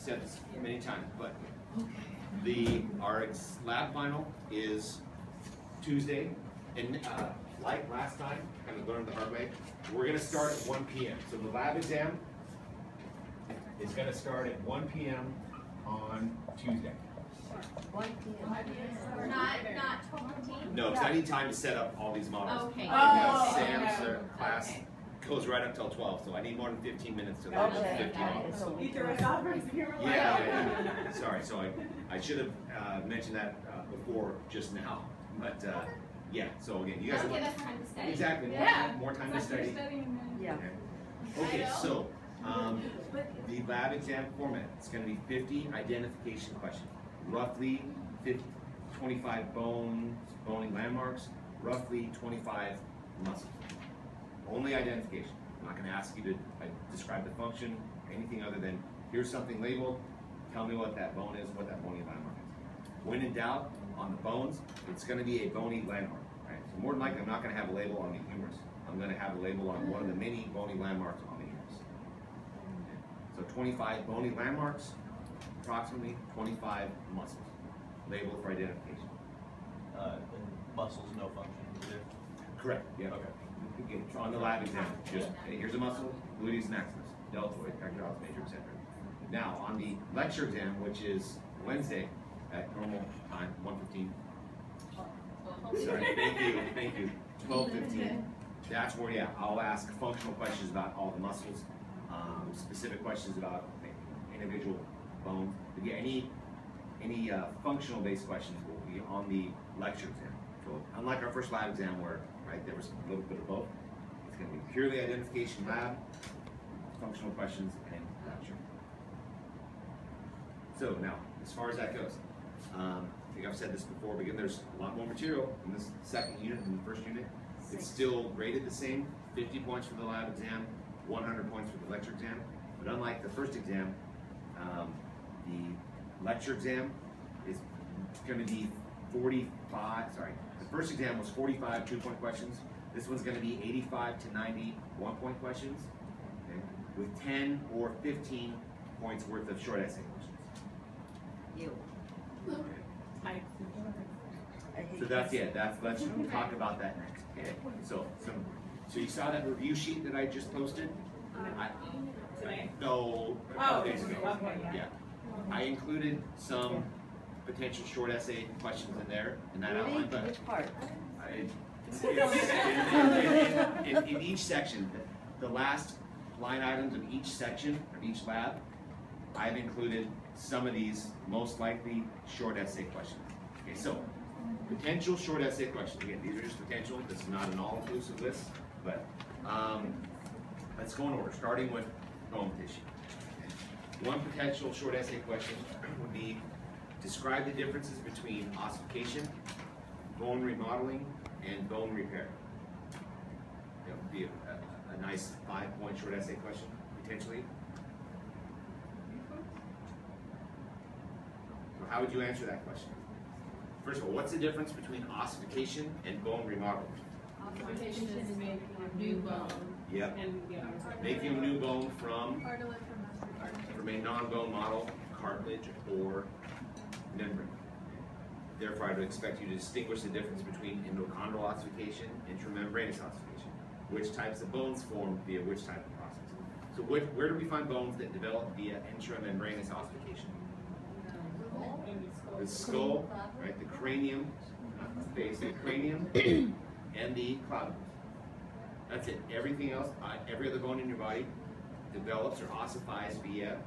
said this many times, but our lab final is Tuesday, and like last time, kind of learned the hard way, we're going to start at 1 p.m. So the lab exam is going to start at 1 p.m. on Tuesday. 1 p.m. Not 12:15? No, because I need time to set up all these models. Okay. Sam's class goes right up till 12, so I need more than 15 minutes to learn 15 models. You threw us off right here. Yeah. Sorry, so I should have mentioned that before just now, but yeah. So again, you guys give us time to study. Exactly. Yeah. More time to study. Yeah. Okay, so the lab exam format, it's going to be 50 identification questions, roughly 25 boning landmarks, roughly 25 muscles. Only identification. I'm not going to ask you to describe the function, anything other than here's something labeled, tell me what that bone is, what that bony landmark is. When in doubt on the bones, it's going to be a bony landmark. Right? So more than likely, I'm not going to have a label on the humerus. I'm going to have a label on one of the many bony landmarks on the humerus. Okay. So 25 bony landmarks, approximately 25 muscles, labeled for identification. And muscles, no function either? Correct, yeah. Okay. On the lab exam, just hey, here's a muscle, gluteus maximus, deltoid, pectoralis major, etc. Now, on the lecture exam, which is Wednesday at normal time, 1:15. Sorry, thank you. 12:15. That's where, yeah, I'll ask functional questions about all the muscles, specific questions about individual bones. But yeah, any functional-based questions will be on the lecture exam. So unlike our first lab exam where there was a little bit of both, it's going to be purely identification lab, functional questions, and lecture. So now, as far as that goes, I think I've said this before, but again, there's a lot more material in this second unit than the first unit. It's still graded the same, 50 points for the lab exam, 100 points for the lecture exam. But unlike the first exam, the lecture exam is going to be 45, the first exam was 45 2-point questions. This one's going to be 85 to 90 1-point questions, okay, with 10 or 15 points worth of short essay questions. Okay. So let's talk about that next. Okay. So you saw that review sheet that I just posted? No, a couple days ago. Okay, yeah. I included some potential short essay questions in there in that outline, but which part? In each section, the last line items of each section of each lab, I've included some of these most likely short essay questions. Okay, so potential short essay questions. Again, these are just potential. This is not an all-inclusive list, but let's go in order, starting with bone tissue. Okay. One potential short essay question would be: describe the differences between ossification, bone remodeling, and bone repair. That would be a nice 5-point short essay question, potentially. So how would you answer that question? First of all, what's the difference between ossification and bone remodeling? Ossification is making a new bone. Yep. Making a new bone from a non-bone model, cartilage, or membrane. Therefore, I would expect you to distinguish the difference between endochondral ossification and intramembranous ossification. Which types of bones form via which type of process? So where do we find bones that develop via intramembranous ossification? The skull, right? The cranium, not the face, the cranium, and the clavicle. That's it. Everything else, every other bone in your body develops or ossifies via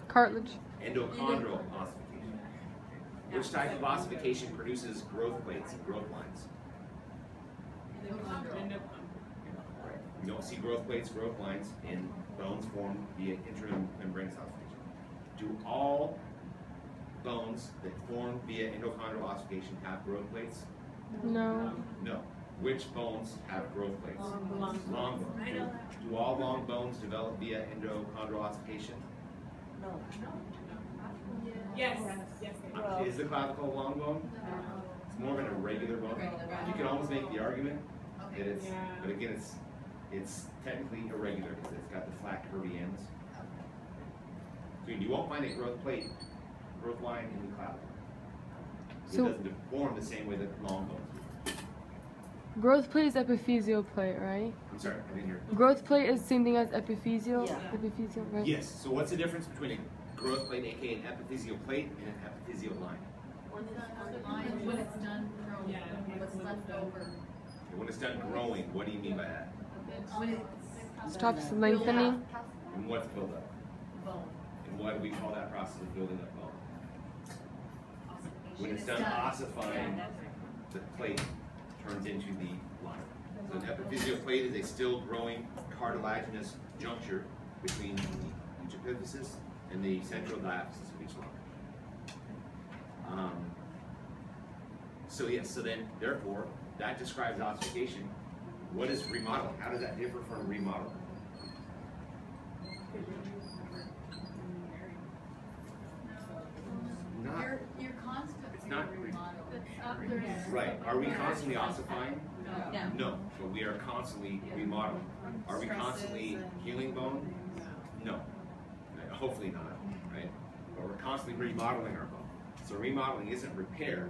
cartilage. Endochondral ossification. Which type of ossification produces growth plates and growth lines? You don't see growth plates, growth lines in bones formed via intramembranous ossification. Do all bones that form via endochondral ossification have growth plates? No. No. Which bones have growth plates? Long bones. Do all long bones develop via endochondral ossification? No. Yes. Is the clavicle a long bone? It's more of an irregular bone. You can almost make the argument that it's, but again, it's technically irregular because it's got the flat curvy ends. You won't find a growth plate, growth line in the clavicle. It So- doesn't deform the same way that long bones do. Growth plate is epiphyseal plate, right? I'm sorry, I didn't hear. Growth plate is same thing as epiphyseal? Yeah. Epiphyseal, right? Yes, so what's the difference between a growth plate, aka an epiphyseal plate, and an epiphyseal line? When it's done growing, what's left over. And when it's done growing, what do you mean by that? When it Stops lengthening. And what's built up? bone. And what do we call that process of building up bone? When it's done ossifying, the plate turns into the line. So an epiphyseal plate is a still growing cartilaginous juncture between each epiphysis and the central diaphysis of each line. So yes, so then therefore that describes ossification. What is remodeling? How does that differ from remodeling? Not You're constantly It's not remodeling. right. Are we constantly ossifying? No. No, but we are constantly remodeling. Are we constantly healing bone? No. Hopefully not, right? But we're constantly remodeling our bone. So remodeling isn't repair,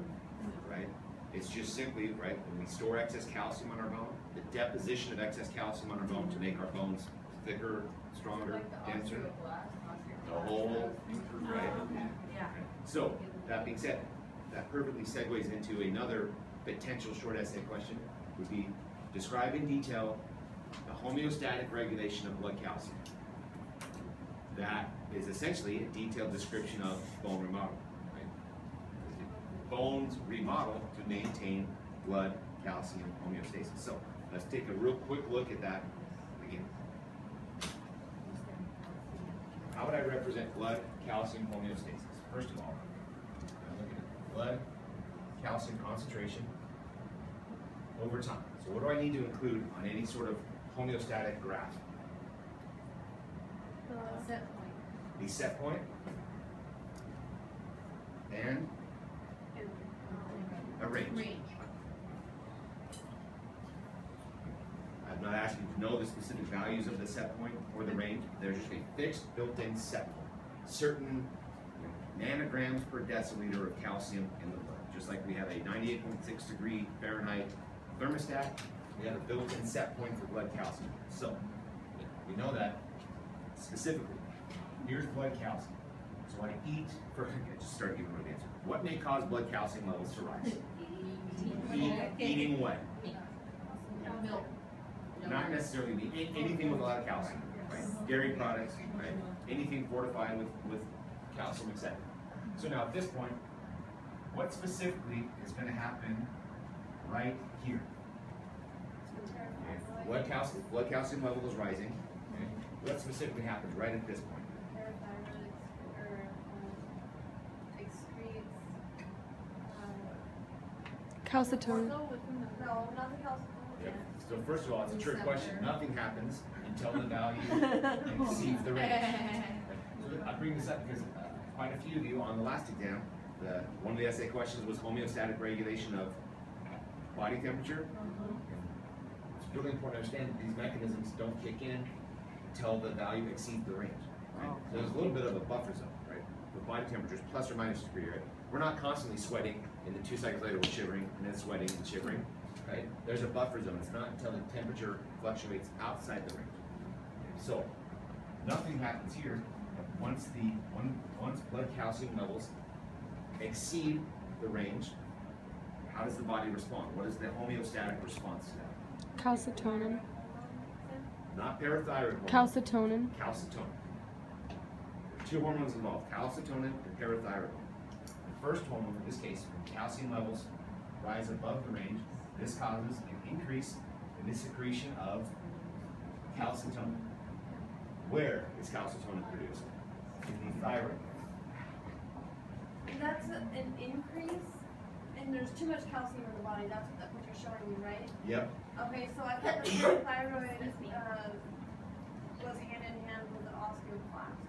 right? It's just simply, right, when we store excess calcium on our bone, the deposition of excess calcium on our bone to make our bones thicker, stronger, denser, the whole, right? Yeah. So, that being said, that perfectly segues into another potential short essay question, would be describe in detail the homeostatic regulation of blood calcium. That is essentially a detailed description of bone remodeling. Right? Bones remodel to maintain blood calcium homeostasis. So, let's take a real quick look at that again. How would I represent blood calcium homeostasis? First of all, I'm looking at blood calcium concentration over time. So what do I need to include on any sort of homeostatic graph? Set point. The set point and a range. I'm not asking you to know the specific values of the set point or the range. There's just a fixed built-in set point. Certain nanograms per deciliter of calcium in the blood. Just like we have a 98.6 degree Fahrenheit thermostat, we have a built-in set point for blood calcium. So, we know that specifically. Here's blood calcium. So I eat, I just start giving an answer. What may cause blood calcium levels to rise? Eating what? Milk. Not necessarily meat, anything with a lot of calcium, right? Dairy products, right? Anything fortified with calcium, etc. So now at this point, what specifically is going to happen right here? Okay. Blood calcium level is rising. Okay. What specifically happens right at this point? Calcitonin. No, not the calcium. Yeah. So first of all, it's a trick question. Nothing happens until the value exceeds the range. So I bring this up because quite a few of you on the last exam, one of the essay questions was homeostatic regulation of body temperature. It's really important to understand that these mechanisms don't kick in until the value exceeds the range. Right? So there's a little bit of a buffer zone, right? With body temperatures plus or minus a degree, right? We're not constantly sweating, and then 2 seconds later we're shivering, and then sweating and shivering, right? There's a buffer zone. It's not until the temperature fluctuates outside the range. So nothing happens here. Once blood calcium levels exceed the range, how does the body respond? What is the homeostatic response to that? Calcitonin. Not parathyroid hormone. Calcitonin. Calcitonin. There are 2 hormones involved, calcitonin and parathyroid hormone. The first hormone, in this case, when calcium levels rise above the range, this causes an increase in the secretion of calcitonin. Where is calcitonin produced? In the thyroid. That's an increase, and there's too much calcium in the body. That's what you're showing me, right? Yep. Okay, so I thought the thyroid was hand in hand with the osteoclast.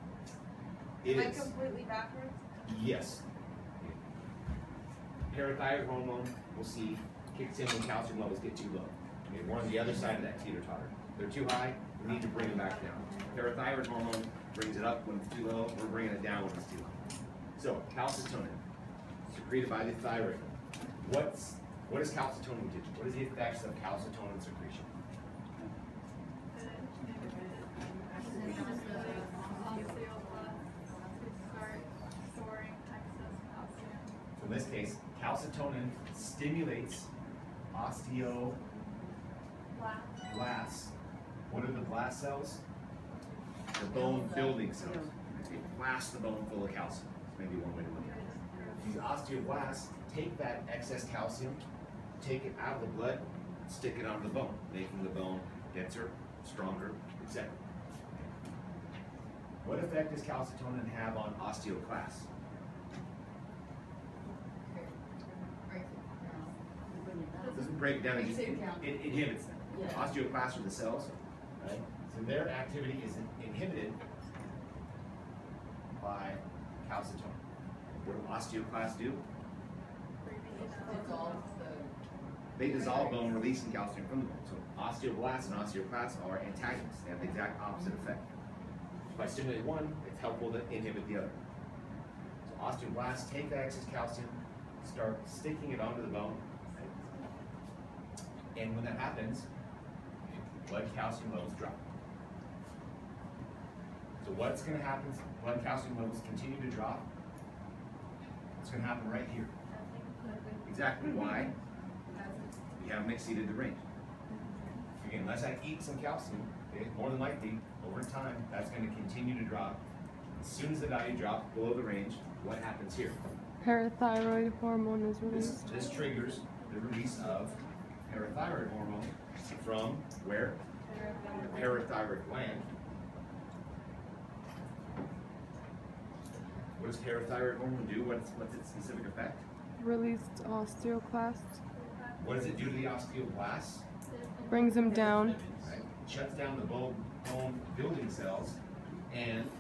It Am I is. completely backwards? Yes. Parathyroid hormone, we'll see, kicks in when calcium levels get too low. Okay, we're on the other side of that teeter-totter. They're too high, we need to bring it back down. Parathyroid hormone brings it up when it's too low, we're bringing it down when it's too low. So, calcitonin, secreted by the thyroid. What does calcitonin do? What is the effects of calcitonin secretion? So in this case, calcitonin stimulates osteoblasts. What are the blast cells? The bone building cells. They blast the bone full of calcium. That's maybe one way to look at it. These osteoblasts take that excess calcium, take it out of the blood, stick it onto the bone, making the bone denser, stronger, etc. What effect does calcitonin have on osteoclasts? It doesn't break it down, it inhibits them. Yeah. Osteoclasts are the cells, right? So their activity is inhibited by calcitonin. What do osteoclasts do? They dissolve bone, releasing calcium from the bone. So osteoblasts and osteoclasts are antagonists. They have the exact opposite effect. By stimulating one, it's helpful to inhibit the other. So osteoblasts take the excess calcium, start sticking it onto the bone, and when that happens, blood calcium levels drop. So what's going to happen? Blood calcium levels continue to drop. What's going to happen right here? Exactly. Why? We haven't exceeded the range. Again, unless I eat some calcium, okay, more than likely, over time, that's going to continue to drop. As soon as the value drops below the range, what happens here? Parathyroid hormone is released. This triggers the release of parathyroid hormone from where? The parathyroid gland. What does parathyroid hormone do? What's its specific effect? Released osteoclasts. What does it do to the osteoblasts? Brings them down. Right? Shuts down the bone building cells and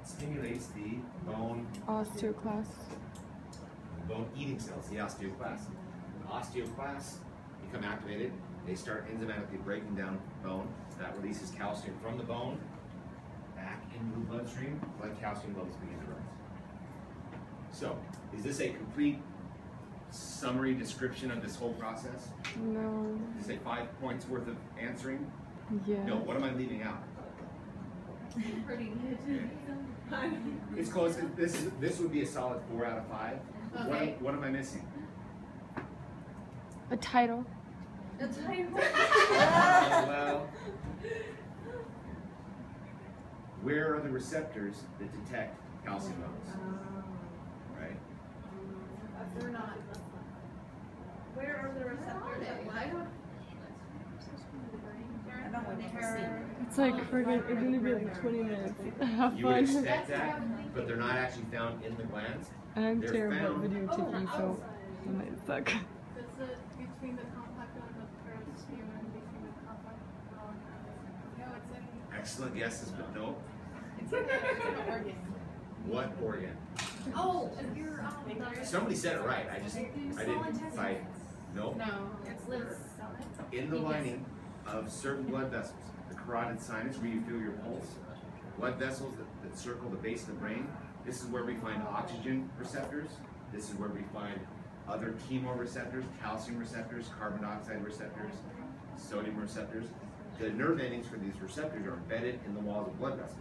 stimulates the bone eating cells, the osteoclasts. When osteoclasts become activated, they start enzymatically breaking down bone. That releases calcium from the bone back into the bloodstream. Blood calcium levels begin to rise. So, is this a complete summary description of this whole process? No. Is it 5 points worth of answering? Yeah. No, what am I leaving out? Pretty good. It's close. This would be a solid 4 out of 5. Okay. What am I missing? A title. Well, where are the receptors that detect calcium levels? Right? They're not. Where are the receptors? I don't. It's like friggin', it's gonna be like 20 minutes. Have You would fun. expect that, but they're not actually found in the glands. And I'm They're terrible at found- video taking, so I might suck. It's between the compact and the peristem and between the compact and no, it's in. Excellent guesses, but no. It's in the organ. What organ? Oh, you're Somebody said it right. I didn't fight. No. No, it's Liz. In the lining of certain blood vessels, the carotid sinus, where you feel your pulse, blood vessels that circle the base of the brain, this is where we find oxygen receptors. This is where we find other chemoreceptors, calcium receptors, carbon dioxide receptors, sodium receptors. The nerve endings for these receptors are embedded in the walls of blood vessels.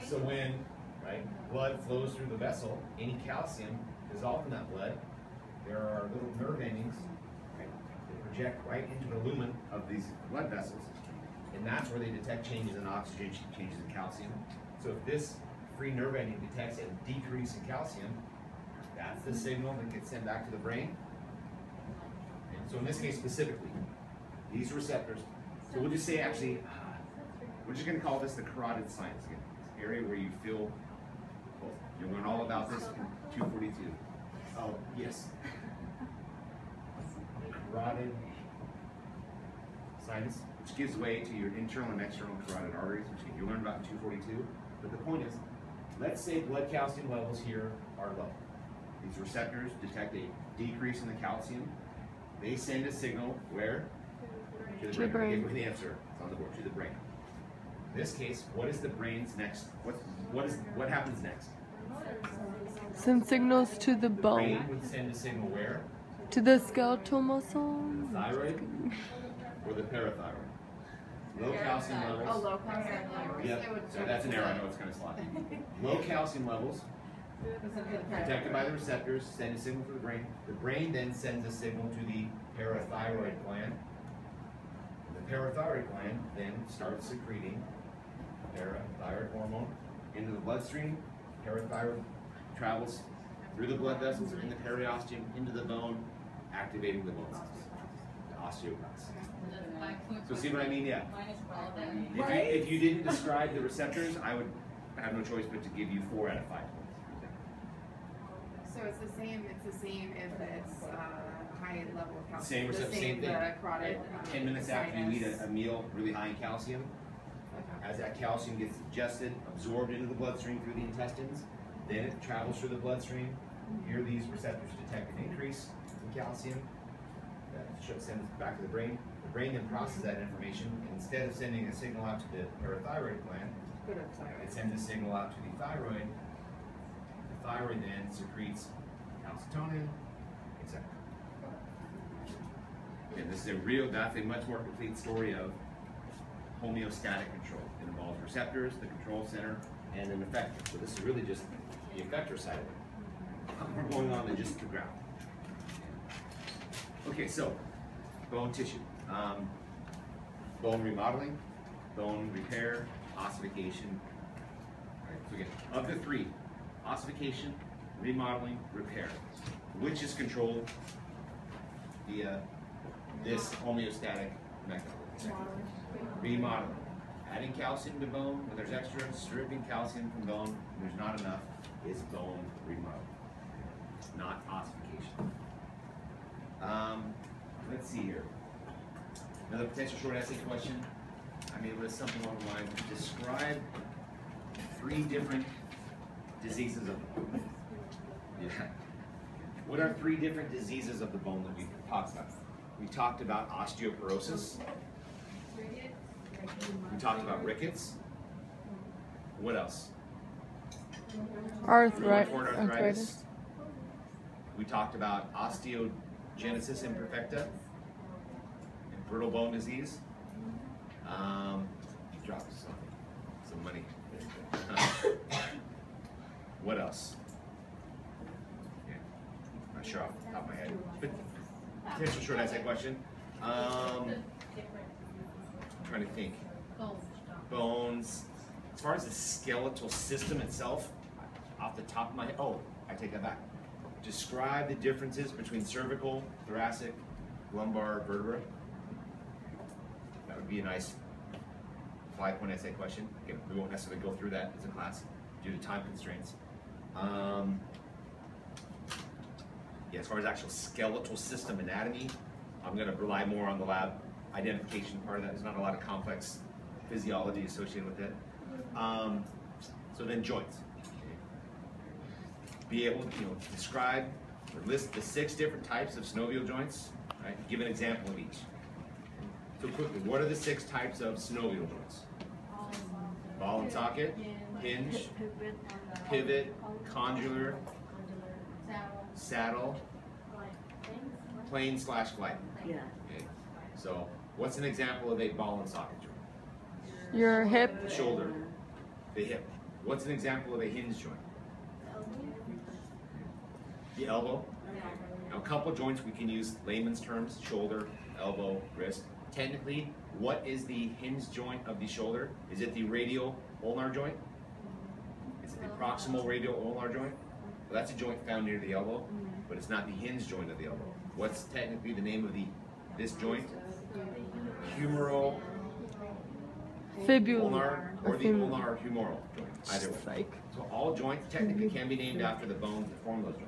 So when blood flows through the vessel, any calcium dissolved in that blood, there are little nerve endings that project right into the lumen of these blood vessels, and that's where they detect changes in oxygen, changes in calcium. So if this free nerve ending detects a decrease in calcium, that's the signal that gets sent back to the brain. And so in this case specifically, these receptors, so we'll just say actually, we're just going to call this the carotid sinus again. This area where you feel pulse. You'll learn all about this in 242. Oh, yes. Carotid sinus, which gives way to your internal and external carotid arteries, which you'll learn about in 242. But the point is, let's say blood calcium levels here are low. These receptors detect a decrease in the calcium. They send a signal where? To To the brain. Give me the answer. It's on the board. To the brain. In this case, what is the brain's next? What happens next? Send signals to the The brain bone. would send a signal where? To the skeletal muscle. The thyroid or the parathyroid? Low calcium levels. Oh, low calcium. Yep. So that's an error. I know it's kind of sloppy. Low calcium levels, protected by the receptors, send a signal to the brain. The brain then sends a signal to the parathyroid gland. The parathyroid gland then starts secreting parathyroid hormone into the bloodstream. Parathyroid travels through the blood vessels in the periosteum into the bone, activating the bone cells, the osteoclasts. So see what I mean? Yeah. If you didn't describe the receptors, I would have no choice but to give you 4 out of 5 points. So it's the same if it's high level of calcium. Same receptor, same thing. The carotid, 10 minutes after you eat sinus. a meal really high in calcium, as that calcium gets digested, absorbed into the bloodstream through the intestines, then it travels through the bloodstream. Here these receptors detect an increase in calcium. That sends it back to the brain. The brain then processes that information, and instead of sending a signal out to the parathyroid gland, Go to the thyroid. it sends a signal out to the thyroid. The thyroid then secretes calcitonin, etc. And this is that's a much more complete story of homeostatic control. It involves receptors, the control center, and an effector. So this is really just the effector side of it. More going on than just the ground. Okay, so bone tissue. Bone remodeling, bone repair, ossification. All right, so again, of the 3, ossification, remodeling, repair, which is controlled via this homeostatic mechanism? Remodeling. Adding calcium to bone when there's extra, stripping calcium from bone when there's not enough is bone remodeling, not ossification. Let's see here. Another potential short essay question. I may list something along the lines of describe 3 different diseases of the bone. Yeah. What are 3 different diseases of the bone that we talked about? We talked about osteoporosis. We talked about rickets. What else? Arthritis. Arthritis. We talked about osteogenesis imperfecta and brittle bone disease. Drop some money. What else? Yeah, not sure off the top of my head. Potential short essay question. Trying to think. Bones. As far as the skeletal system itself, off the top of my head, I take that back. Describe the differences between cervical, thoracic, lumbar vertebra. That would be a nice 5-point essay question. Again, we won't necessarily go through that as a class due to time constraints. Yeah, as far as actual skeletal system anatomy, I'm going to rely more on the lab identification part of that. There's not a lot of complex physiology associated with it. So then joints. Be able to describe or list the 6 different types of synovial joints. Right? Give an example of each. So quickly, what are the 6 types of synovial joints? Ball and socket, hinge, pivot, condylar, saddle, plane/glide. Yeah. Okay. So what's an example of a ball and socket joint? Your hip. The shoulder, the hip. What's an example of a hinge joint? The elbow. Now a couple joints we can use layman's terms: shoulder, elbow, wrist. Technically, what is the hinge joint of the shoulder? Is it the radial ulnar joint? Is it the proximal radial ulnar joint? Well, that's a joint found near the elbow, but it's not the hinge joint of the elbow. What's technically the name of this joint? Humeral Fibular. ulnar or the ulnar humeral joint. Either way. Like, So all joints technically can be named after the bones that form those joints.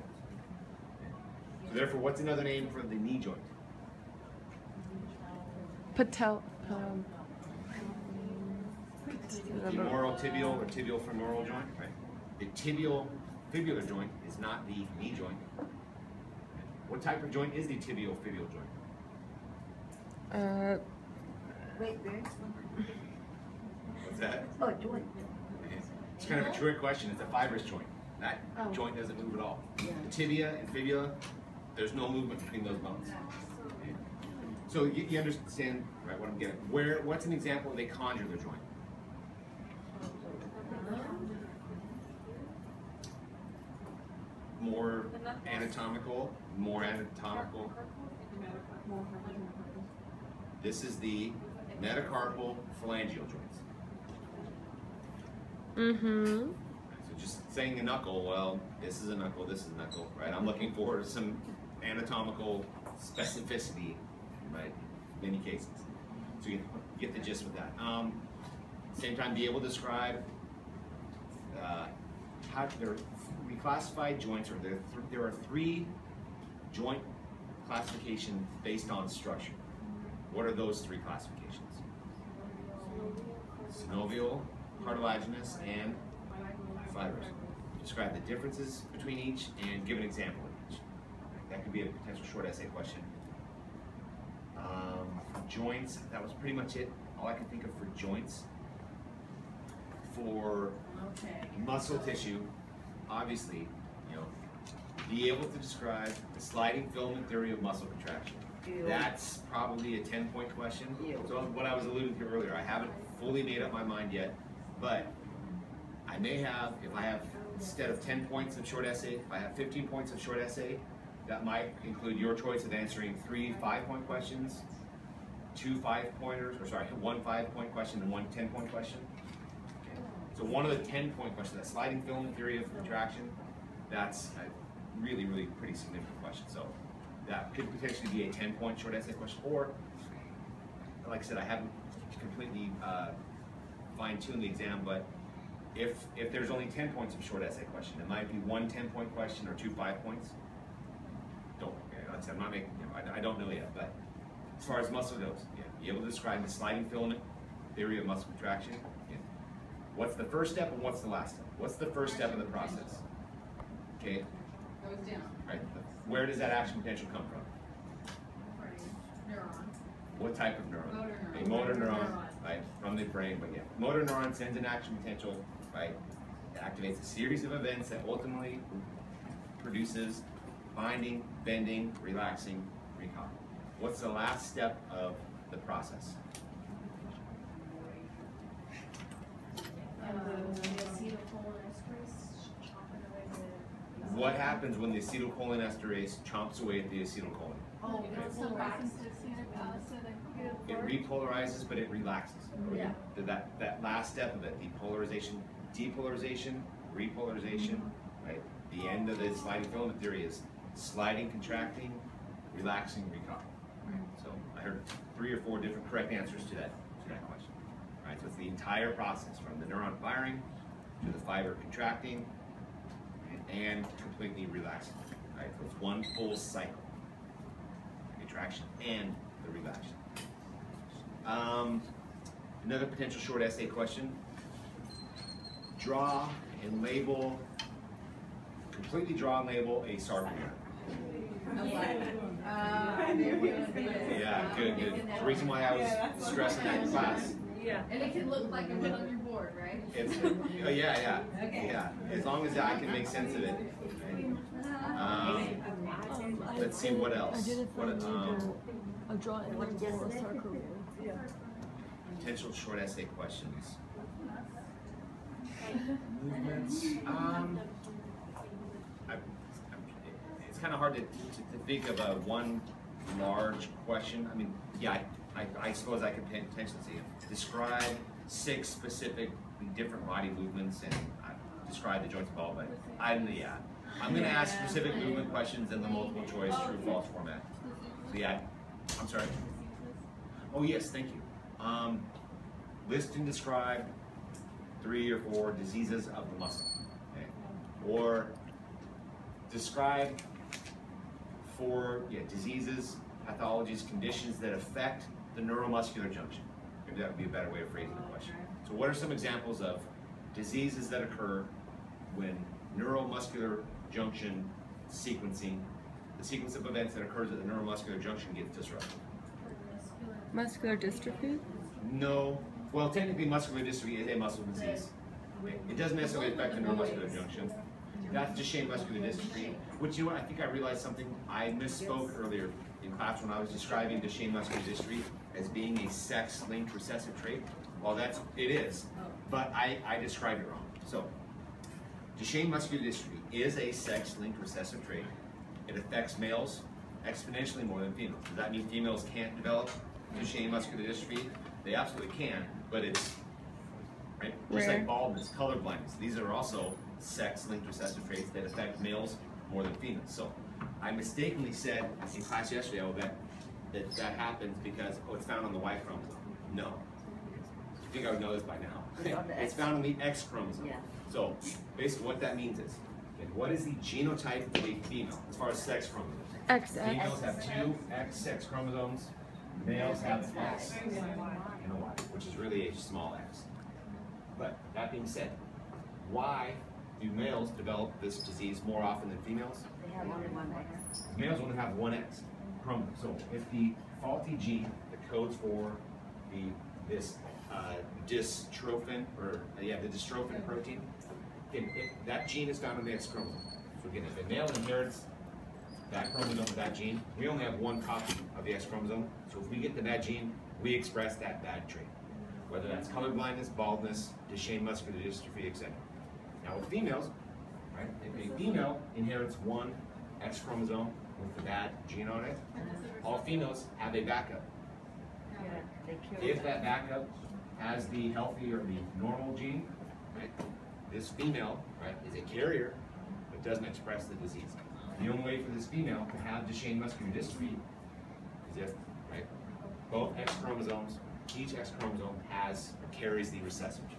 So therefore, what's another name for the knee joint? patel. Femoral tibial or tibial femoral joint, right? The tibial fibular joint is not the knee joint. What type of joint is the tibial fibular joint? Wait, there. What's that? Oh, joint. It's kind of a trick question. It's a fibrous joint. That Oh. joint doesn't move at all. Yeah. The tibia and fibula, there's no movement between those bones. So you understand, right, what I'm getting. What's an example of a condylar joint? More anatomical. This is the metacarpal phalangeal joints. Mm-hmm. So just saying a knuckle, well, this is a knuckle, this is a knuckle, right? I'm looking for some anatomical specificity, right? In many cases. So you get the gist with that. Same time, be able to describe how we classify joints, or there are three joint classifications based on structure. What are those three classifications? Synovial, cartilaginous, and fibrous. Describe the differences between each and give an example of each. That could be a potential short essay question. Joints, that was pretty much it. All I can think of for joints. For muscle tissue, obviously, you know, be able to describe the sliding filament theory of muscle contraction. Ew. That's probably a 10-point question. Ew. So what I was alluding to earlier, I haven't fully made up my mind yet, but I may have, if I have, instead of 10 points of short essay, if I have 15 points of short essay, that might include your choice of answering 3 5-point questions, 2 5-pointers, or sorry, 1 5-point question and 1 10-point question. Okay. So one of the 10-point questions, that sliding filament theory of contraction, that's a really, really pretty significant question. So that could potentially be a 10-point short essay question, or, like I said, I haven't completely fine-tuned the exam, but if there's only 10 points of short essay question, it might be 1 10-point question or 2 5 points. Like I said, I'm not making, I don't know yet, but as far as muscle goes, yeah, be able to describe the sliding filament theory of muscle contraction. Yeah. What's the first step and what's the last step? What's the first step of the process? Okay. Goes down. Right. Where does that action potential come from? Neuron. What type of neuron? Motor neuron. A motor neuron, right, from the brain, but yeah. Motor neuron sends an action potential, right? It activates a series of events that ultimately produces binding, bending, relaxing, recall. What's the last step of the process? What happens when the acetylcholinesterase chomps away at the acetylcholine? Oh, It's the license to acetic acid and It repolarizes, but it relaxes. Yeah. That last step of it, depolarization, repolarization, right? The end of the sliding filament theory is sliding, contracting, relaxing, recall. So I heard 3 or 4 different correct answers to that question. Right? So it's the entire process from the neuron firing to the fiber contracting and completely relaxing. Right? So it's one full cycle. Contraction and the relaxation. Another potential short essay question. Draw and label, completely draw and label a sarcomere. Yeah, good. It's the reason why I was stressing that in class. Yeah. And it can look like a one on your board, right? It's, yeah. As long as I can make sense of it. Let's see what else. Identify a draw and label a sarcomere. Yeah. Potential short essay questions. Movements. It's kind of hard to think of a one large question. I mean, yeah, I suppose I could potentially see it. Describe 6 specific different body movements and describe the joints involved. But I'm going to ask specific movement questions in the multiple choice true false format. So yeah, I'm sorry. Oh yes, thank you. List and describe 3 or 4 diseases of the muscle. Okay. Or describe 4 diseases, pathologies, conditions that affect the neuromuscular junction. Maybe that would be a better way of phrasing the question. So what are some examples of diseases that occur when neuromuscular junction sequencing, the sequence of events that occurs at the neuromuscular junction gets disrupted? Muscular dystrophy? No. Well, technically, muscular dystrophy is a muscle disease. It doesn't necessarily affect the neuromuscular junction. That's Duchenne muscular dystrophy. Which, you know what? I think I realized something. I misspoke earlier in class when I was describing Duchenne muscular dystrophy as being a sex-linked recessive trait. Well, it is, but I described it wrong. So, Duchenne muscular dystrophy is a sex-linked recessive trait. It affects males exponentially more than females. Does that mean females can't develop Duchenne muscular dystrophy? They absolutely can, but it's right. Just like baldness, color blindness. These are also sex-linked recessive traits that affect males more than females. So I mistakenly said in class yesterday, that happens because it's found on the Y chromosome. No, I think I would know this by now. It's found on the X chromosome. Yeah. So basically, what that means is, what is the genotype of a female as far as sex chromosomes? XX. Females have two X sex chromosomes. Males have X and a Y, which is really a small x. But that being said, why do males develop this disease more often than females? They have only one X. Males only have one X chromosome. So if the faulty gene that codes for this dystrophin, the dystrophin protein, if that gene is found on the X chromosome. So again, if a male inherits that chromosome of that gene, we only have one copy of the X chromosome. So if we get the bad gene, we express that bad trait. Whether that's color blindness, baldness, Duchenne muscular dystrophy, etc. Now with females, right? If a female inherits one X chromosome with the bad gene on it, all females have a backup. If that backup has the healthy or the normal gene, right? This female, right, is a carrier but doesn't express the disease. The only way for this female to have Duchenne muscular dystrophy is if, right, both X chromosomes, each X chromosome carries the recessive gene.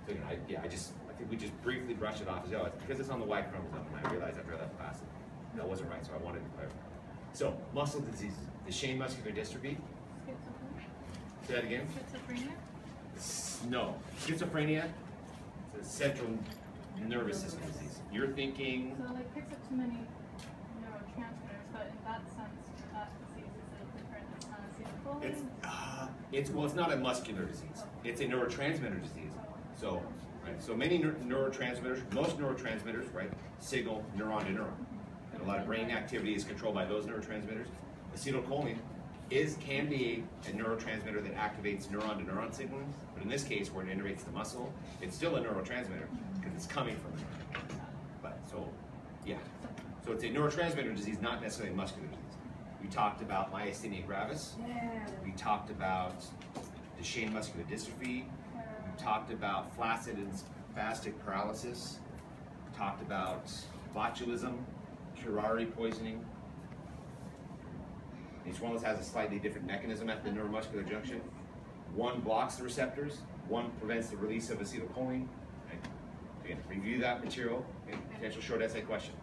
So again, I think we just briefly brushed it off as, it's because it's on the Y chromosome, and I realized after I left class that wasn't right, so I wanted to clarify. So, muscle diseases, Duchenne muscular dystrophy. Say that again? Schizophrenia? No. Schizophrenia is a central nervous system disease. You're thinking... So like picks up too many neurotransmitters, but in that sense, for that disease, is it different? It's not acetylcholine? It's not a muscular disease. It's a neurotransmitter disease. So, right, so many neurotransmitters, most neurotransmitters, right, signal neuron to neuron. And a lot of brain activity is controlled by those neurotransmitters. Acetylcholine can be a neurotransmitter that activates neuron to neuron signaling, but in this case, where it innervates the muscle, it's still a neurotransmitter because it's coming from the neuron. But so, yeah. So it's a neurotransmitter disease, not necessarily a muscular disease. We talked about myasthenia gravis. We talked about Duchenne muscular dystrophy. We talked about flaccid and spastic paralysis. We talked about botulism, curare poisoning. Each one of those has a slightly different mechanism at the neuromuscular junction. One blocks the receptors, one prevents the release of acetylcholine. Right? Again, review that material, okay? Potential short essay question.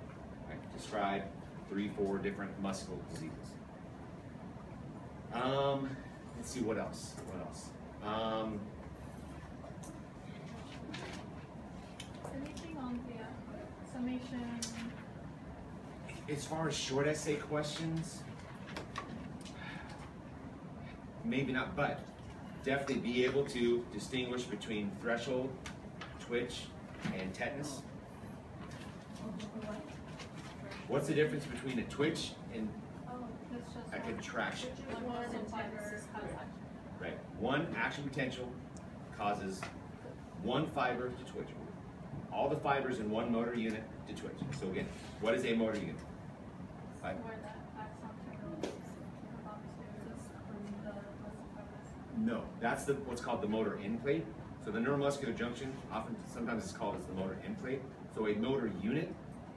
Right? Describe 3-4 different muscle diseases. Let's see, what else? Anything on the summation? As far as short essay questions, maybe not, but definitely be able to distinguish between threshold, twitch, and tetanus. What's the difference between a twitch and a contraction? Right. One action potential causes one fiber to twitch. All the fibers in one motor unit to twitch. So again, what is a motor unit? Right. No, that's what's called the motor end plate. So the neuromuscular junction, sometimes it's called as the motor end plate. So a motor unit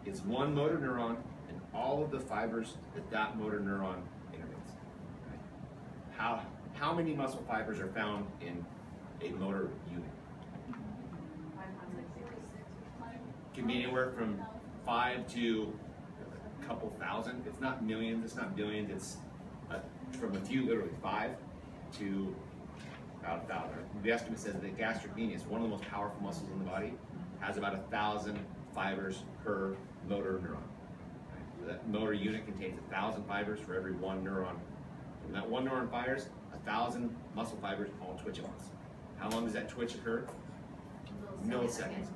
is one motor neuron and all of the fibers that motor neuron innervates. Right? How many muscle fibers are found in a motor unit? Can be anywhere from 5 to a couple thousand. It's not millions, it's not billions, it's from a few, literally 5 to about 1,000. The estimate says that the gastric venous, one of the most powerful muscles in the body, has about 1,000 fibers per motor neuron. Right? So that motor unit contains 1,000 fibers for every one neuron. When that one neuron fires, 1,000 muscle fibers all twitch at once. How long does that twitch occur? Milliseconds.